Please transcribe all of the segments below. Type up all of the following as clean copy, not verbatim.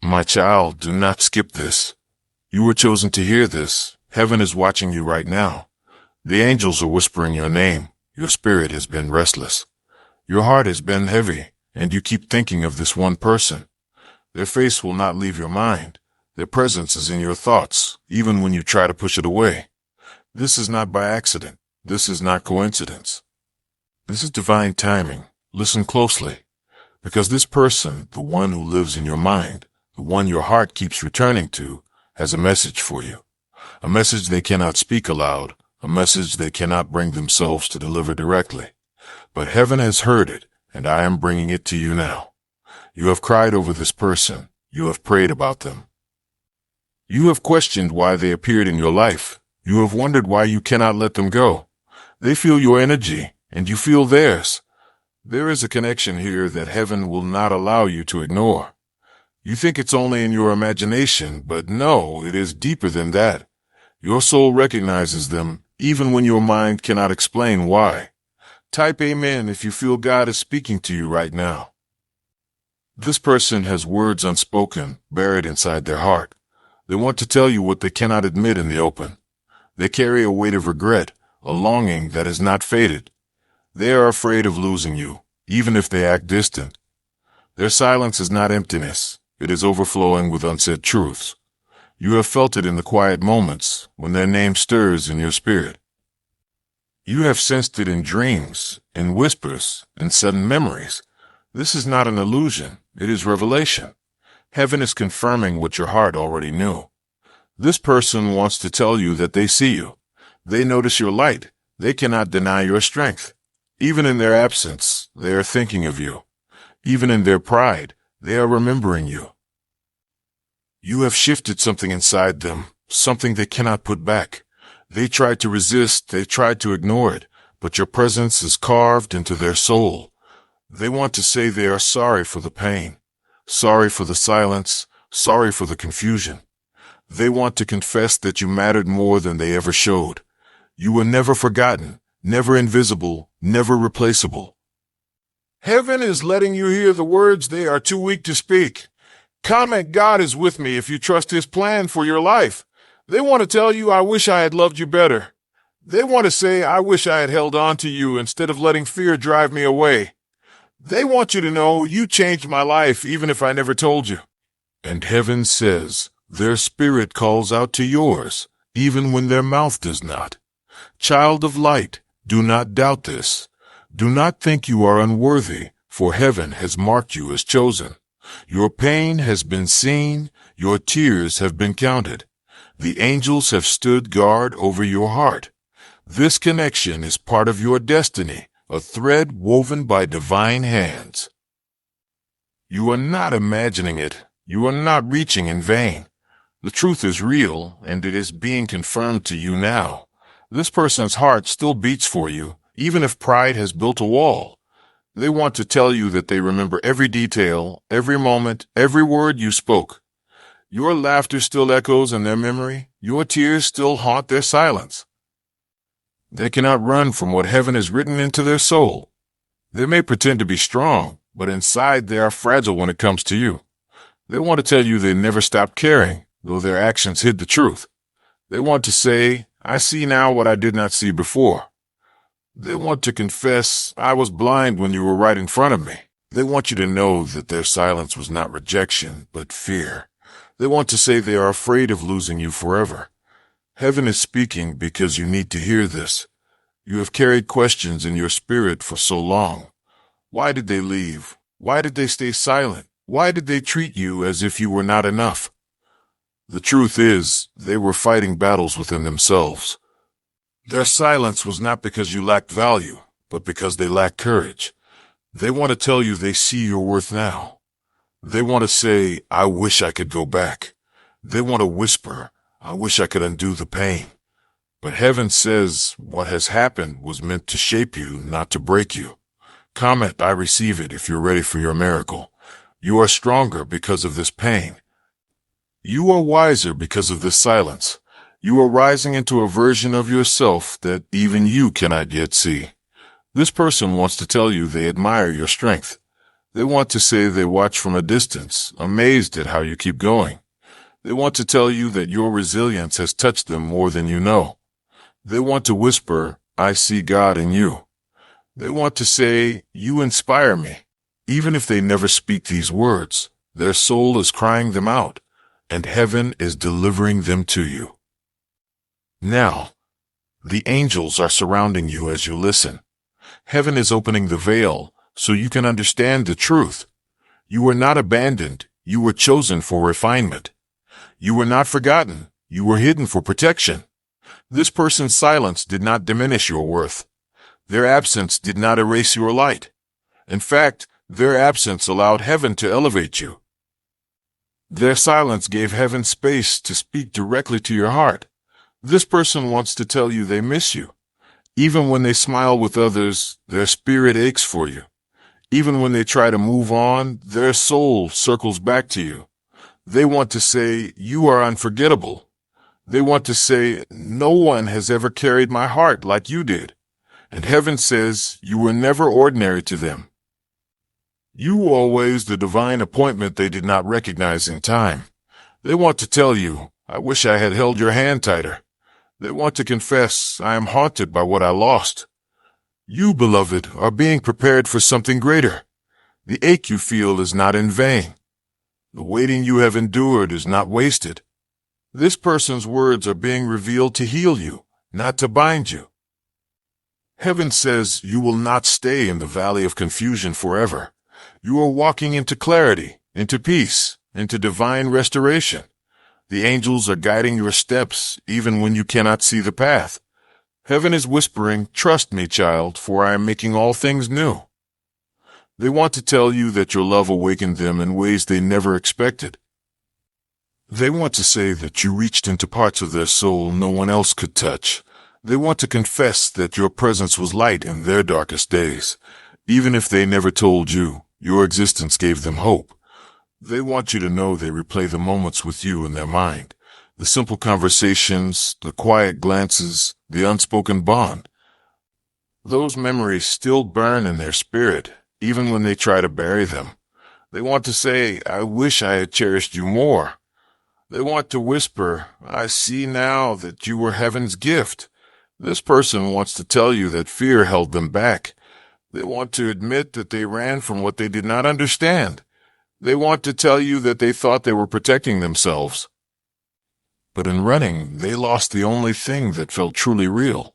My child, do not skip this. You were chosen to hear this. Heaven is watching you right now. The angels are whispering your name. Your spirit has been restless. Your heart has been heavy, and you keep thinking of this one person. Their face will not leave your mind. Their presence is in your thoughts, even when you try to push it away. This is not by accident. This is not coincidence. This is divine timing. Listen closely, because this person, the one who lives in your mind, the one your heart keeps returning to, has a message for you. A message they cannot speak aloud, a message they cannot bring themselves to deliver directly. But heaven has heard it, and I am bringing it to you now. You have cried over this person. You have prayed about them. You have questioned why they appeared in your life. You have wondered why you cannot let them go. They feel your energy, and you feel theirs. There is a connection here that heaven will not allow you to ignore. You think it's only in your imagination, but no, it is deeper than that. Your soul recognizes them, even when your mind cannot explain why. Type Amen if you feel God is speaking to you right now. This person has words unspoken, buried inside their heart. They want to tell you what they cannot admit in the open. They carry a weight of regret, a longing that has not faded. They are afraid of losing you, even if they act distant. Their silence is not emptiness. It is overflowing with unsaid truths. You have felt it in the quiet moments when their name stirs in your spirit. You have sensed it in dreams, in whispers, in sudden memories. This is not an illusion. It is revelation. Heaven is confirming what your heart already knew. This person wants to tell you that they see you. They notice your light. They cannot deny your strength. Even in their absence, they are thinking of you. Even in their pride, they are remembering you. You have shifted something inside them, something they cannot put back. They tried to resist, they tried to ignore it, but your presence is carved into their soul. They want to say they are sorry for the pain, sorry for the silence, sorry for the confusion. They want to confess that you mattered more than they ever showed. You were never forgotten, never invisible, never replaceable. Heaven is letting you hear the words they are too weak to speak. Comment God is with me if you trust His plan for your life. They want to tell you, I wish I had loved you better. They want to say, I wish I had held on to you instead of letting fear drive me away. They want you to know you changed my life even if I never told you. And heaven says, their spirit calls out to yours, even when their mouth does not. Child of light, do not doubt this. Do not think you are unworthy, for heaven has marked you as chosen. Your pain has been seen, your tears have been counted. The angels have stood guard over your heart. This connection is part of your destiny, a thread woven by divine hands. You are not imagining it. You are not reaching in vain. The truth is real, and it is being confirmed to you now. This person's heart still beats for you, even if pride has built a wall. They want to tell you that they remember every detail, every moment, every word you spoke. Your laughter still echoes in their memory. Your tears still haunt their silence. They cannot run from what heaven has written into their soul. They may pretend to be strong, but inside they are fragile when it comes to you. They want to tell you they never stopped caring, though their actions hid the truth. They want to say, I see now what I did not see before. They want to confess, I was blind when you were right in front of me. They want you to know that their silence was not rejection, but fear. They want to say they are afraid of losing you forever. Heaven is speaking because you need to hear this. You have carried questions in your spirit for so long. Why did they leave? Why did they stay silent? Why did they treat you as if you were not enough? The truth is, they were fighting battles within themselves. Their silence was not because you lacked value, but because they lacked courage. They want to tell you they see your worth now. They want to say, I wish I could go back. They want to whisper, I wish I could undo the pain. But heaven says what has happened was meant to shape you, not to break you. Comment, I receive it if you're ready for your miracle. You are stronger because of this pain. You are wiser because of this silence. You are rising into a version of yourself that even you cannot yet see. This person wants to tell you they admire your strength. They want to say they watch from a distance, amazed at how you keep going. They want to tell you that your resilience has touched them more than you know. They want to whisper, I see God in you. They want to say, you inspire me. Even if they never speak these words, their soul is crying them out, and heaven is delivering them to you. Now, the angels are surrounding you as you listen. Heaven is opening the veil so you can understand the truth. You were not abandoned. You were chosen for refinement. You were not forgotten. You were hidden for protection. This person's silence did not diminish your worth. Their absence did not erase your light. In fact, their absence allowed heaven to elevate you. Their silence gave heaven space to speak directly to your heart. This person wants to tell you they miss you. Even when they smile with others, their spirit aches for you. Even when they try to move on, their soul circles back to you. They want to say, you are unforgettable. They want to say, no one has ever carried my heart like you did. And heaven says, you were never ordinary to them. You were always the divine appointment they did not recognize in time. They want to tell you, I wish I had held your hand tighter. They want to confess, I am haunted by what I lost. You, beloved, are being prepared for something greater. The ache you feel is not in vain. The waiting you have endured is not wasted. This person's words are being revealed to heal you, not to bind you. Heaven says you will not stay in the valley of confusion forever. You are walking into clarity, into peace, into divine restoration. The angels are guiding your steps even when you cannot see the path. Heaven is whispering, trust me, child, for I am making all things new. They want to tell you that your love awakened them in ways they never expected. They want to say that you reached into parts of their soul no one else could touch. They want to confess that your presence was light in their darkest days. Even if they never told you, your existence gave them hope. They want you to know they replay the moments with you in their mind. The simple conversations, the quiet glances, the unspoken bond. Those memories still burn in their spirit, even when they try to bury them. They want to say, I wish I had cherished you more. They want to whisper, I see now that you were heaven's gift. This person wants to tell you that fear held them back. They want to admit that they ran from what they did not understand. They want to tell you that they thought they were protecting themselves. But in running, they lost the only thing that felt truly real.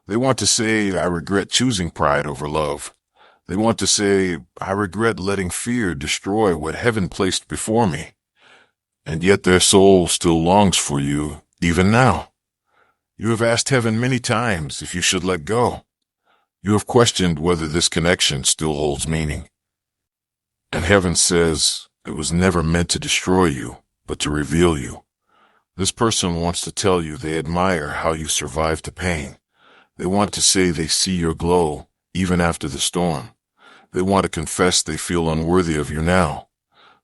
They want to say, I regret choosing pride over love. They want to say, I regret letting fear destroy what heaven placed before me. And yet their soul still longs for you, even now. You have asked heaven many times if you should let go. You have questioned whether this connection still holds meaning. And heaven says, it was never meant to destroy you, but to reveal you. This person wants to tell you they admire how you survived the pain. They want to say they see your glow, even after the storm. They want to confess they feel unworthy of you now.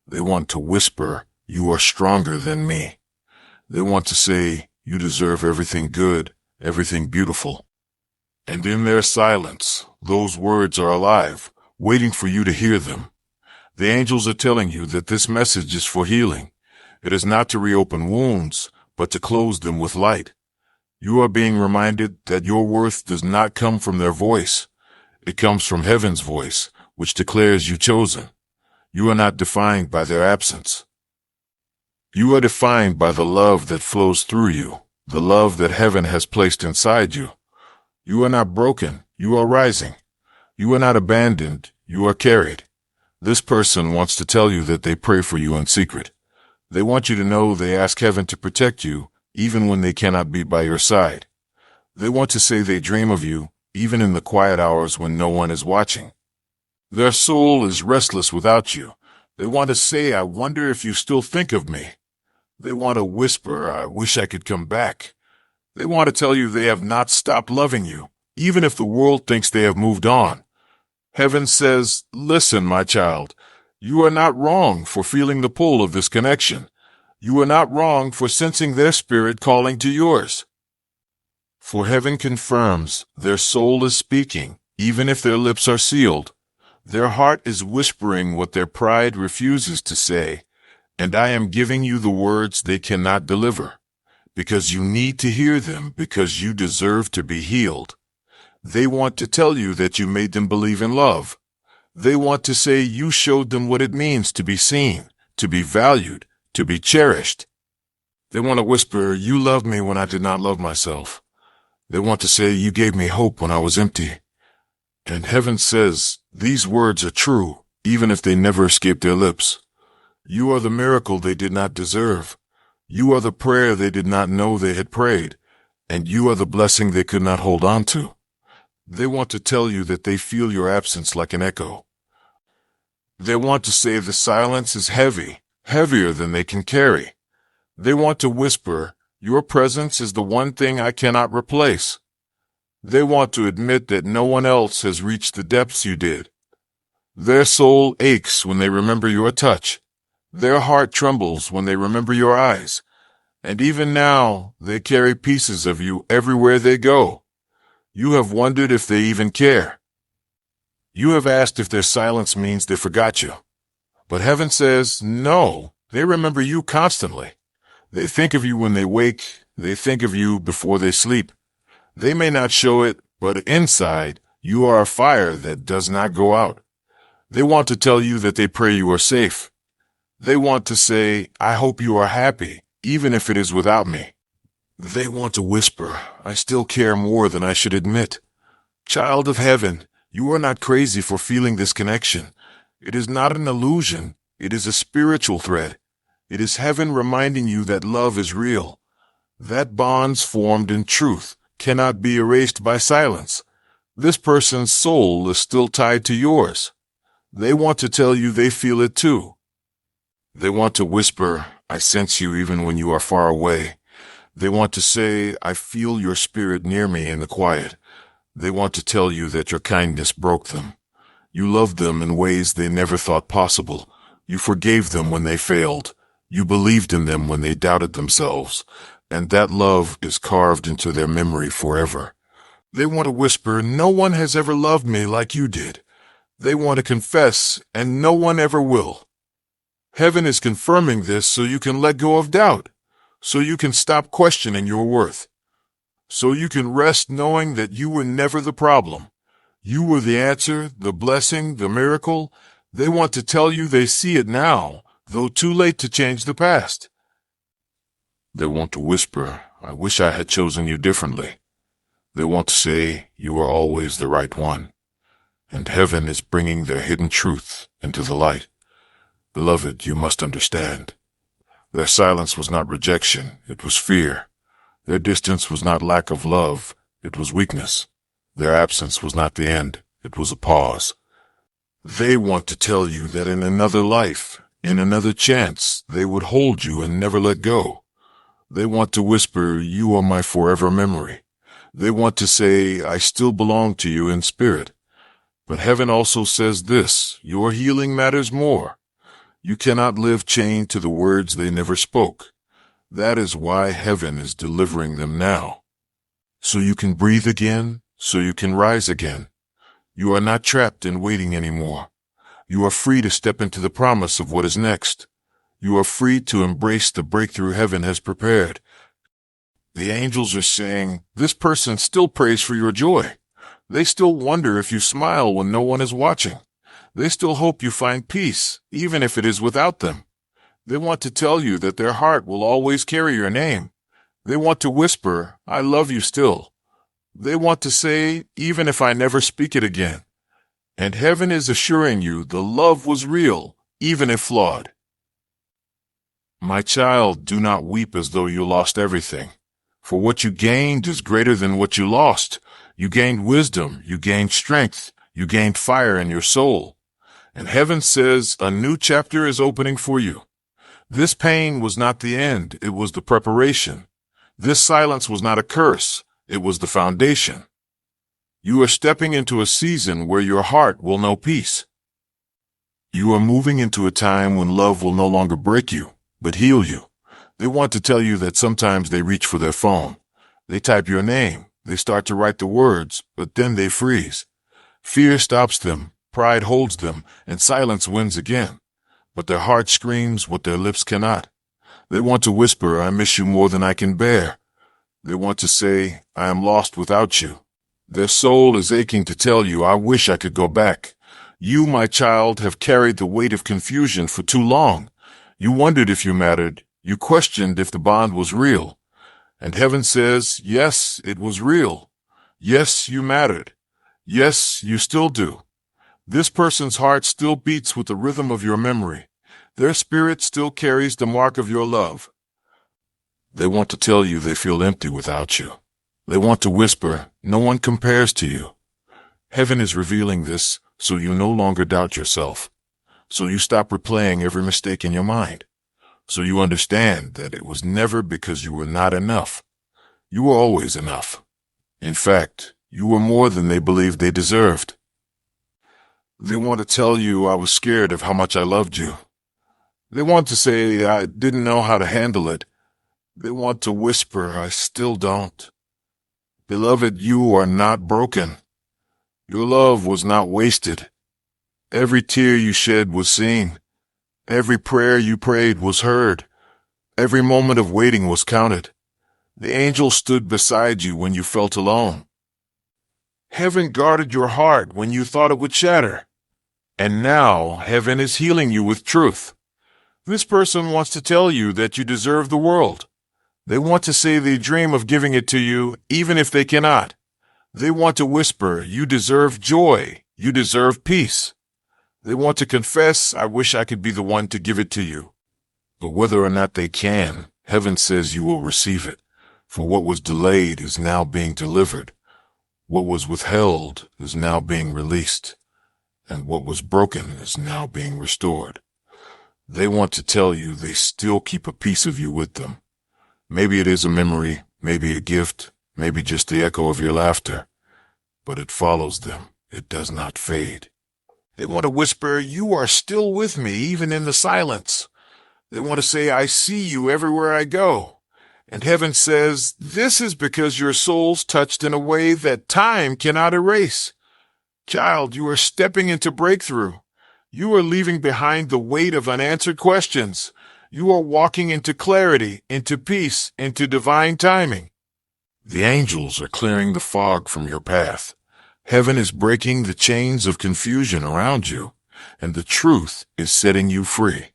They want to whisper, you are stronger than me. They want to say, you deserve everything good, everything beautiful. And in their silence, those words are alive, waiting for you to hear them. The angels are telling you that this message is for healing. It is not to reopen wounds, but to close them with light. You are being reminded that your worth does not come from their voice. It comes from heaven's voice, which declares you chosen. You are not defined by their absence. You are defined by the love that flows through you, the love that heaven has placed inside you. You are not broken, you are rising. You are not abandoned, you are carried. This person wants to tell you that they pray for you in secret. They want you to know they ask heaven to protect you, even when they cannot be by your side. They want to say they dream of you, even in the quiet hours when no one is watching. Their soul is restless without you. They want to say, I wonder if you still think of me. They want to whisper, I wish I could come back. They want to tell you they have not stopped loving you, even if the world thinks they have moved on. Heaven says, listen, my child, you are not wrong for feeling the pull of this connection. You are not wrong for sensing their spirit calling to yours. For heaven confirms their soul is speaking, even if their lips are sealed. Their heart is whispering what their pride refuses to say, and I am giving you the words they cannot deliver, because you need to hear them, because you deserve to be healed. They want to tell you that you made them believe in love. They want to say you showed them what it means to be seen, to be valued, to be cherished. They want to whisper, you loved me when I did not love myself. They want to say you gave me hope when I was empty. And heaven says these words are true, even if they never escape their lips. You are the miracle they did not deserve. You are the prayer they did not know they had prayed, and you are the blessing they could not hold on to. They want to tell you that they feel your absence like an echo. They want to say the silence is heavy, heavier than they can carry. They want to whisper, your presence is the one thing I cannot replace. They want to admit that no one else has reached the depths you did. Their soul aches when they remember your touch. Their heart trembles when they remember your eyes. And even now, they carry pieces of you everywhere they go. You have wondered if they even care. You have asked if their silence means they forgot you. But heaven says, no, they remember you constantly. They think of you when they wake. They think of you before they sleep. They may not show it, but inside, you are a fire that does not go out. They want to tell you that they pray you are safe. They want to say, I hope you are happy, even if it is without me. They want to whisper, I still care more than I should admit. Child of heaven, you are not crazy for feeling this connection. It is not an illusion. It is a spiritual thread. It is heaven reminding you that love is real. That bonds formed in truth cannot be erased by silence. This person's soul is still tied to yours. They want to tell you they feel it too. They want to whisper, I sense you even when you are far away. They want to say, I feel your spirit near me in the quiet. They want to tell you that your kindness broke them. You loved them in ways they never thought possible. You forgave them when they failed. You believed in them when they doubted themselves. And that love is carved into their memory forever. They want to whisper, no one has ever loved me like you did. They want to confess, and no one ever will. Heaven is confirming this so you can let go of doubt, so you can stop questioning your worth, so you can rest knowing that you were never the problem. You were the answer, the blessing, the miracle. They want to tell you they see it now, though too late to change the past. They want to whisper, I wish I had chosen you differently. They want to say, you are always the right one. And heaven is bringing their hidden truth into the light. Beloved, you must understand. Their silence was not rejection, it was fear. Their distance was not lack of love, it was weakness. Their absence was not the end, it was a pause. They want to tell you that in another life, in another chance, they would hold you and never let go. They want to whisper, you are my forever memory. They want to say, I still belong to you in spirit. But heaven also says this, your healing matters more. You cannot live chained to the words they never spoke. That is why heaven is delivering them now. So you can breathe again, so you can rise again. You are not trapped in waiting anymore. You are free to step into the promise of what is next. You are free to embrace the breakthrough heaven has prepared. The angels are saying, this person still prays for your joy. They still wonder if you smile when no one is watching. They still hope you find peace, even if it is without them. They want to tell you that their heart will always carry your name. They want to whisper, I love you still. They want to say, even if I never speak it again. And heaven is assuring you the love was real, even if flawed. My child, do not weep as though you lost everything. For what you gained is greater than what you lost. You gained wisdom, you gained strength, you gained fire in your soul. And heaven says a new chapter is opening for you. This pain was not the end, it was the preparation. This silence was not a curse, it was the foundation. You are stepping into a season where your heart will know peace. You are moving into a time when love will no longer break you, but heal you. They want to tell you that sometimes they reach for their phone. They type your name. They start to write the words, but then they freeze. Fear stops them. Pride holds them, and silence wins again. But their heart screams what their lips cannot. They want to whisper, I miss you more than I can bear. They want to say, I am lost without you. Their soul is aching to tell you, I wish I could go back. You, my child, have carried the weight of confusion for too long. You wondered if you mattered. You questioned if the bond was real. And heaven says, yes, it was real. Yes, you mattered. Yes, you still do. This person's heart still beats with the rhythm of your memory. Their spirit still carries the mark of your love. They want to tell you they feel empty without you. They want to whisper, no one compares to you. Heaven is revealing this so you no longer doubt yourself. So you stop replaying every mistake in your mind. So you understand that it was never because you were not enough. You were always enough. In fact, you were more than they believed they deserved. They want to tell you I was scared of how much I loved you. They want to say I didn't know how to handle it. They want to whisper I still don't. Beloved, you are not broken. Your love was not wasted. Every tear you shed was seen. Every prayer you prayed was heard. Every moment of waiting was counted. The angel stood beside you when you felt alone. Heaven guarded your heart when you thought it would shatter. And now heaven is healing you with truth. This person wants to tell you that you deserve the world. They want to say they dream of giving it to you, even if they cannot. They want to whisper, you deserve joy. You deserve peace. They want to confess, I wish I could be the one to give it to you. But whether or not they can, heaven says you will receive it. For what was delayed is now being delivered. What was withheld is now being released. And what was broken is now being restored. They want to tell you they still keep a piece of you with them. Maybe it is a memory, maybe a gift, maybe just the echo of your laughter. But it follows them. It does not fade. They want to whisper, you are still with me, even in the silence. They want to say, I see you everywhere I go. And heaven says, this is because your soul's touched in a way that time cannot erase. Child, you are stepping into breakthrough. You are leaving behind the weight of unanswered questions. You are walking into clarity, into peace, into divine timing. The angels are clearing the fog from your path. Heaven is breaking the chains of confusion around you, and the truth is setting you free.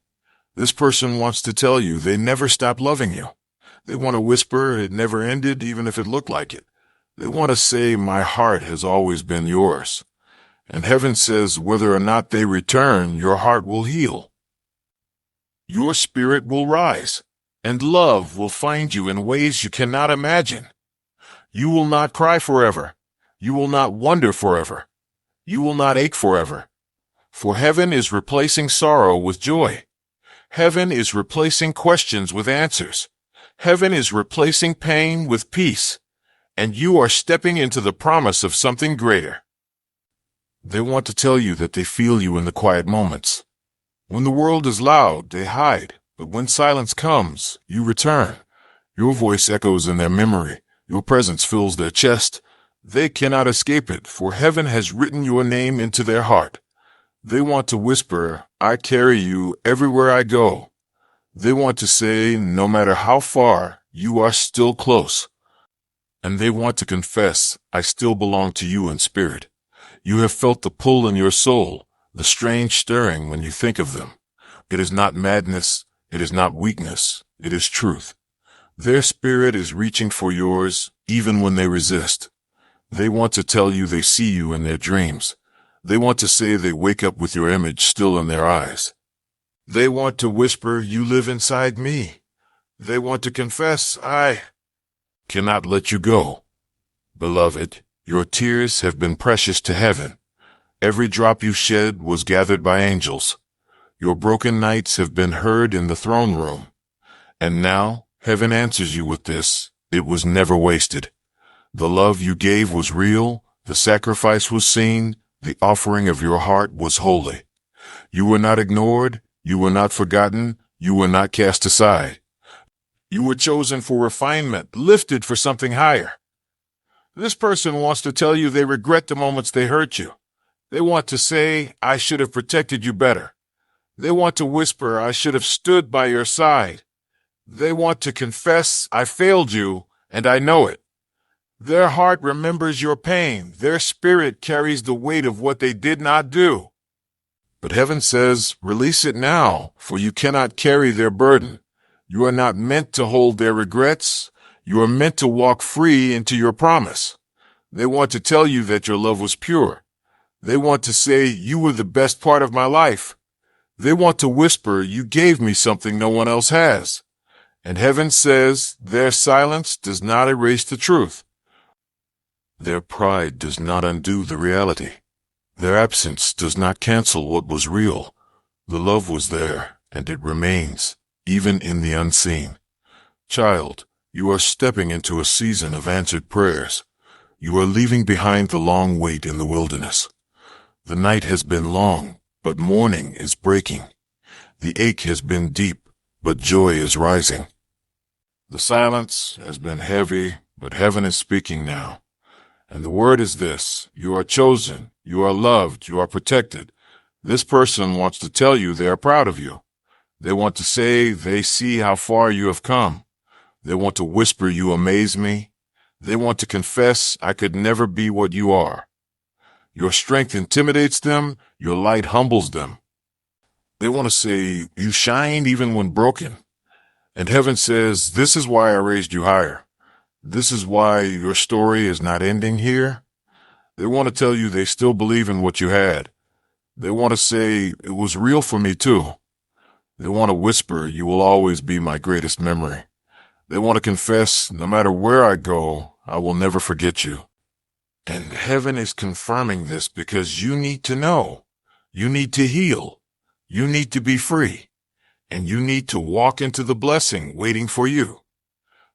This person wants to tell you they never stopped loving you. They want to whisper it never ended, even if it looked like it. They want to say, my heart has always been yours. And heaven says whether or not they return, your heart will heal. Your spirit will rise, and love will find you in ways you cannot imagine. You will not cry forever. You will not wonder forever. You will not ache forever. For heaven is replacing sorrow with joy. Heaven is replacing questions with answers. Heaven is replacing pain with peace. And you are stepping into the promise of something greater. They want to tell you that they feel you in the quiet moments. When the world is loud, they hide. But when silence comes, you return. Your voice echoes in their memory. Your presence fills their chest. They cannot escape it, for heaven has written your name into their heart. They want to whisper, I carry you everywhere I go. They want to say, no matter how far, you are still close. And they want to confess, I still belong to you in spirit. You have felt the pull in your soul, the strange stirring when you think of them. It is not madness, it is not weakness, it is truth. Their spirit is reaching for yours, even when they resist. They want to tell you they see you in their dreams. They want to say they wake up with your image still in their eyes. They want to whisper, you live inside me. They want to confess, I cannot let you go. Beloved, your tears have been precious to heaven. Every drop you shed was gathered by angels. Your broken nights have been heard in the throne room. And now, heaven answers you with this, it was never wasted. The love you gave was real, the sacrifice was seen, the offering of your heart was holy. You were not ignored, you were not forgotten, you were not cast aside. You were chosen for refinement, lifted for something higher. This person wants to tell you they regret the moments they hurt you. They want to say, I should have protected you better. They want to whisper, I should have stood by your side. They want to confess, I failed you, and I know it. Their heart remembers your pain. Their spirit carries the weight of what they did not do. But heaven says, release it now, for you cannot carry their burden. You are not meant to hold their regrets. You are meant to walk free into your promise. They want to tell you that your love was pure. They want to say, you were the best part of my life. They want to whisper, you gave me something no one else has. And heaven says, their silence does not erase the truth. Their pride does not undo the reality. Their absence does not cancel what was real. The love was there, and it remains, even in the unseen. Child, you are stepping into a season of answered prayers. You are leaving behind the long wait in the wilderness. The night has been long, but morning is breaking. The ache has been deep, but joy is rising. The silence has been heavy, but heaven is speaking now. And the word is this: you are chosen, you are loved, you are protected. This person wants to tell you they are proud of you. They want to say they see how far you have come. They want to whisper, you amaze me. They want to confess, I could never be what you are. Your strength intimidates them, your light humbles them. They want to say, you shine even when broken. And heaven says, this is why I raised you higher. This is why your story is not ending here. They want to tell you they still believe in what you had. They want to say, it was real for me too. They want to whisper, you will always be my greatest memory. They want to confess, no matter where I go, I will never forget you. And heaven is confirming this because you need to know. You need to heal. You need to be free. And you need to walk into the blessing waiting for you.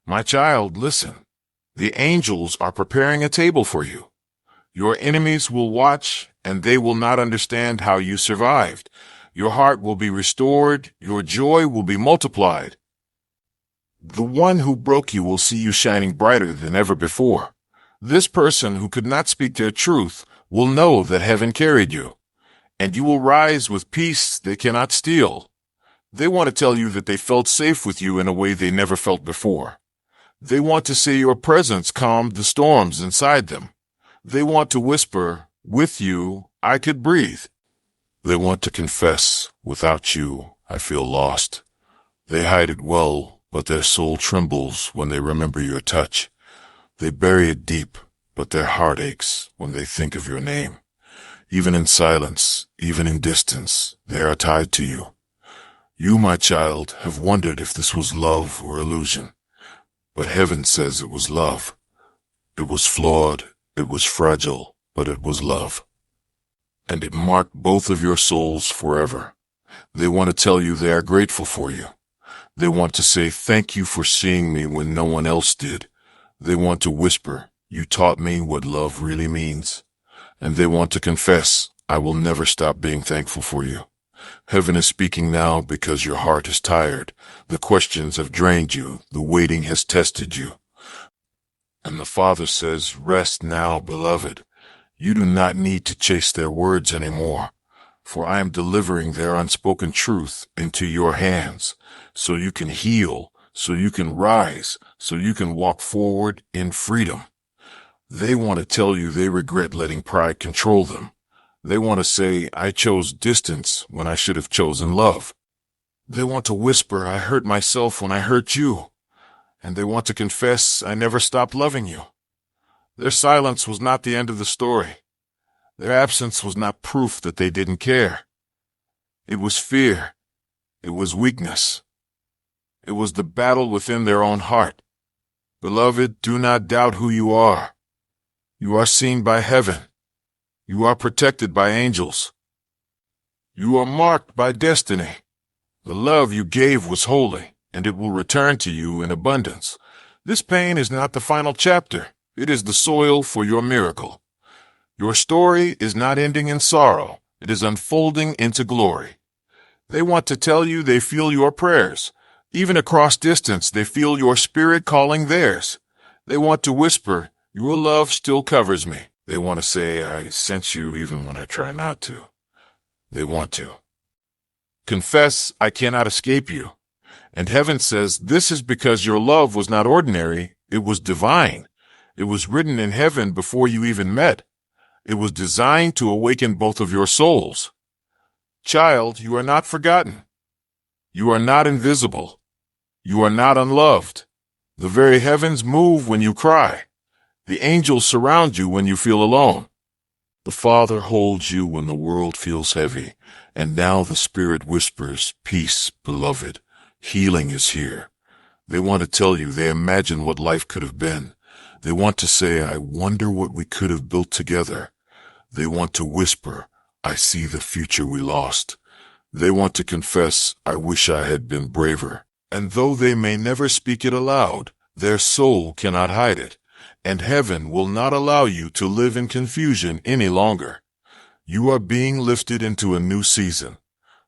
My child, listen. The angels are preparing a table for you. Your enemies will watch, and they will not understand how you survived. Your heart will be restored. Your joy will be multiplied. The one who broke you will see you shining brighter than ever before. This person who could not speak their truth will know that heaven carried you, and you will rise with peace they cannot steal. They want to tell you that they felt safe with you in a way they never felt before. They want to say your presence calmed the storms inside them. They want to whisper, with you, I could breathe. They want to confess, without you, I feel lost. They hide it well, but their soul trembles when they remember your touch. They bury it deep, but their heart aches when they think of your name. Even in silence, even in distance, they are tied to you. You, my child, have wondered if this was love or illusion. But heaven says it was love. It was flawed, it was fragile, but it was love. And it marked both of your souls forever. They want to tell you they are grateful for you. They want to say thank you for seeing me when no one else did. They want to whisper, you taught me what love really means. And they want to confess, I will never stop being thankful for you. Heaven is speaking now because your heart is tired. The questions have drained you. The waiting has tested you. And the Father says, rest now, beloved. You do not need to chase their words anymore, for I am delivering their unspoken truth into your hands, so you can heal, so you can rise, so you can walk forward in freedom. They want to tell you they regret letting pride control them. They want to say, I chose distance when I should have chosen love. They want to whisper, I hurt myself when I hurt you. And they want to confess, I never stopped loving you. Their silence was not the end of the story. Their absence was not proof that they didn't care. It was fear. It was weakness. It was the battle within their own heart. Beloved, do not doubt who you are. You are seen by heaven. You are protected by angels. You are marked by destiny. The love you gave was holy, and it will return to you in abundance. This pain is not the final chapter. It is the soil for your miracle. Your story is not ending in sorrow. It is unfolding into glory. They want to tell you they feel your prayers. Even across distance, they feel your spirit calling theirs. They want to whisper, your love still covers me. They want to say, I sense you even when I try not to. They want to. Confess, I cannot escape you. And heaven says, this is because your love was not ordinary, it was divine. It was written in heaven before you even met. It was designed to awaken both of your souls. Child, you are not forgotten. You are not invisible. You are not unloved. The very heavens move when you cry. The angels surround you when you feel alone. The Father holds you when the world feels heavy, and now the Spirit whispers, peace, beloved. Healing is here. They want to tell you they imagine what life could have been. They want to say, I wonder what we could have built together. They want to whisper, I see the future we lost. They want to confess, I wish I had been braver. And though they may never speak it aloud, their soul cannot hide it, and heaven will not allow you to live in confusion any longer. You are being lifted into a new season.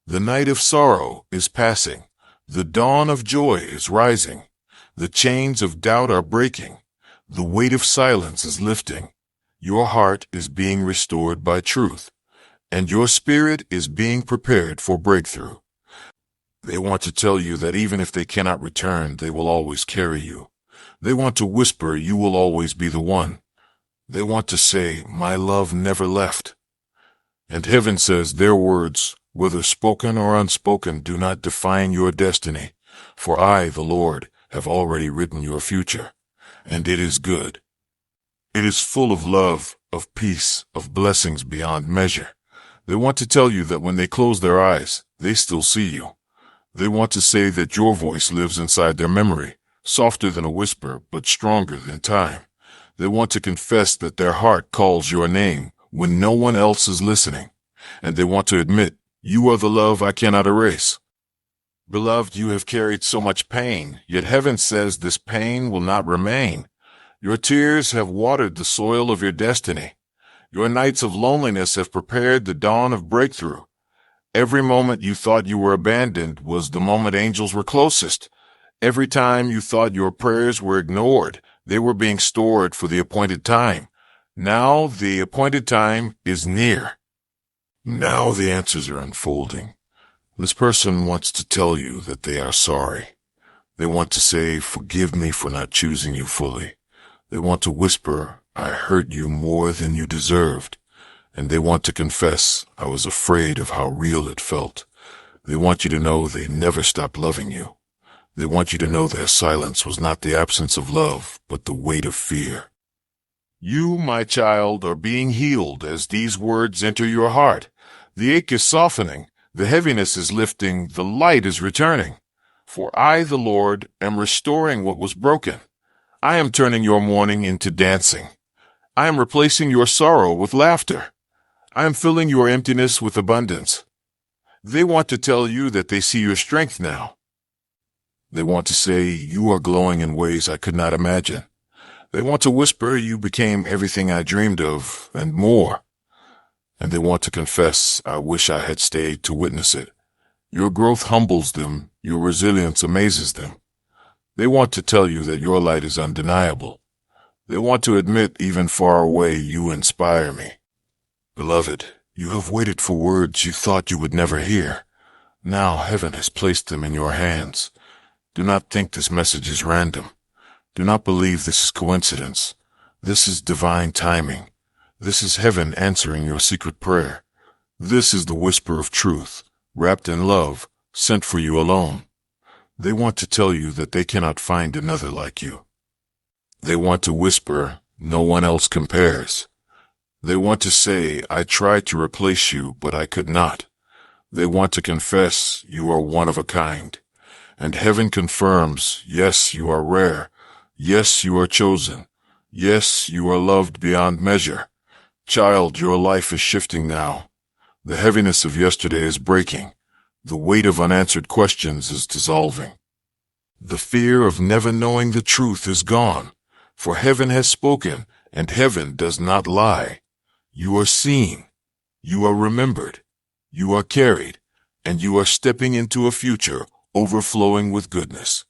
The night of sorrow is passing. The dawn of joy is rising. The chains of doubt are breaking. The weight of silence is lifting. Your heart is being restored by truth, and your spirit is being prepared for breakthrough. They want to tell you that even if they cannot return, they will always carry you. They want to whisper, you will always be the one. They want to say, my love never left. And heaven says their words, whether spoken or unspoken, do not define your destiny. For I, the Lord, have already written your future, and it is good. It is full of love, of peace, of blessings beyond measure. They want to tell you that when they close their eyes, they still see you. They want to say that your voice lives inside their memory, softer than a whisper, but stronger than time. They want to confess that their heart calls your name when no one else is listening. And they want to admit, you are the love I cannot erase. Beloved, you have carried so much pain, yet heaven says this pain will not remain. Your tears have watered the soil of your destiny. Your nights of loneliness have prepared the dawn of breakthrough. Every moment you thought you were abandoned was the moment angels were closest. Every time you thought your prayers were ignored, they were being stored for the appointed time. Now the appointed time is near. Now the answers are unfolding. This person wants to tell you that they are sorry. They want to say, forgive me for not choosing you fully. They want to whisper, I hurt you more than you deserved. And they want to confess, I was afraid of how real it felt. They want you to know they never stopped loving you. They want you to know their silence was not the absence of love, but the weight of fear. You, my child, are being healed as these words enter your heart. The ache is softening, the heaviness is lifting, the light is returning. For I, the Lord, am restoring what was broken. I am turning your mourning into dancing. I am replacing your sorrow with laughter. I am filling your emptiness with abundance. They want to tell you that they see your strength now. They want to say you are glowing in ways I could not imagine. They want to whisper you became everything I dreamed of and more. And they want to confess, I wish I had stayed to witness it. Your growth humbles them, your resilience amazes them. They want to tell you that your light is undeniable. They want to admit even far away you inspire me. Beloved, you have waited for words you thought you would never hear. Now heaven has placed them in your hands. Do not think this message is random. Do not believe this is coincidence. This is divine timing. This is heaven answering your secret prayer. This is the whisper of truth, wrapped in love, sent for you alone. They want to tell you that they cannot find another like you. They want to whisper, no one else compares. They want to say, I tried to replace you, but I could not. They want to confess, you are one of a kind. And heaven confirms, yes, you are rare. Yes, you are chosen. Yes, you are loved beyond measure. Child, your life is shifting now. The heaviness of yesterday is breaking. The weight of unanswered questions is dissolving. The fear of never knowing the truth is gone, for heaven has spoken, and heaven does not lie. You are seen, you are remembered, you are carried, and you are stepping into a future overflowing with goodness.